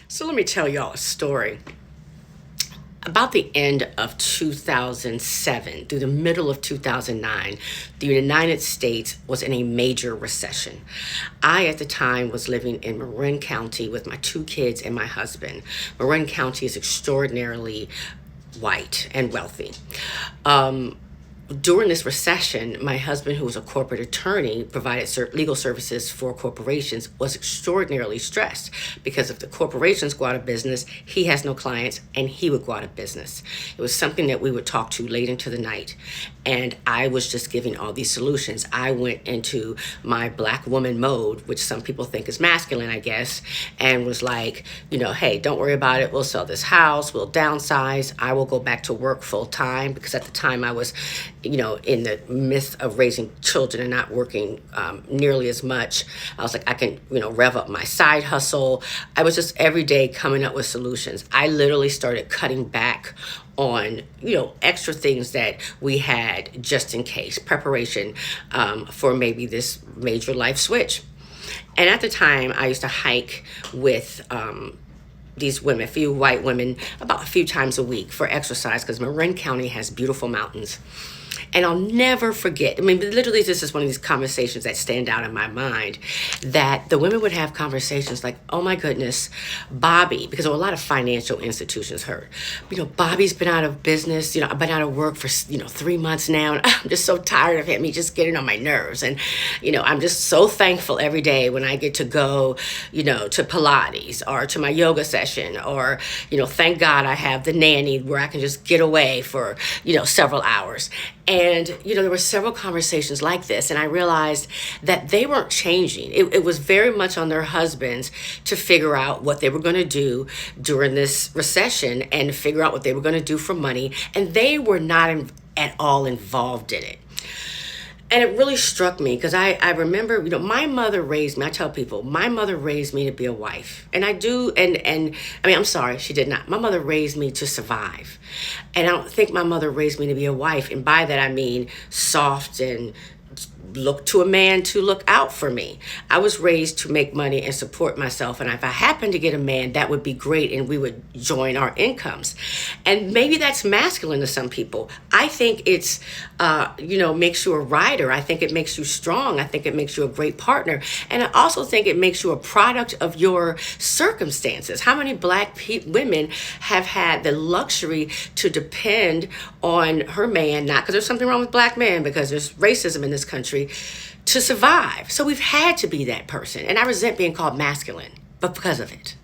So let me tell y'all a story. About the end of 2007 through the middle of 2009, the United States was in a major recession. I, at the time, was living in Marin County with my two kids and my husband. Marin County is extraordinarily white and wealthy. During this recession, my husband, who was a corporate attorney, provided legal services for corporations, was extraordinarily stressed because if the corporations go out of business, he has no clients and he would go out of business. It was something that we would talk to late into the night. And I was just giving all these solutions. I went into my black woman mode, which some people think is masculine, I guess, and was like, hey, don't worry about it. We'll sell this house. We'll downsize. I will go back to work full time because at the time I was in the midst of raising children and not working nearly as much. I was like, I can, rev up my side hustle. I was just every day coming up with solutions. I literally started cutting back on, extra things that we had just in case, preparation for maybe this major life switch. And at the time, I used to hike with these women, a few white women, about a few times a week for exercise because Marin County has beautiful mountains. And I'll never forget, literally this is one of these conversations that stand out in my mind, that the women would have conversations like, oh my goodness, Bobby, because there were a lot of financial institutions heard, Bobby's been out of business, I've been out of work for, 3 months now, and I'm just so tired of him, he's just getting on my nerves. And, I'm just so thankful every day when I get to go, to Pilates or to my yoga session, or, thank God I have the nanny where I can just get away for, several hours. And, there were several conversations like this, and I realized that they weren't changing. It was very much on their husbands to figure out what they were going to do during this recession and figure out what they were going to do for money. And they were not at all involved in it. And it really struck me because I remember, my mother raised me. I tell people, my mother raised me to be a wife. And I do, I'm sorry, she did not. My mother raised me to survive. And I don't think my mother raised me to be a wife. And by that, I mean soft and look to a man to look out for me. I was raised to make money and support myself. And if I happened to get a man, that would be great. And we would join our incomes. And maybe that's masculine to some people. I think it's, makes you a rider. I think it makes you strong. I think it makes you a great partner. And I also think it makes you a product of your circumstances. How many black women have had the luxury to depend on her man, not because there's something wrong with black men, because there's racism in this country, to survive. So we've had to be that person. And I resent being called masculine, but because of it.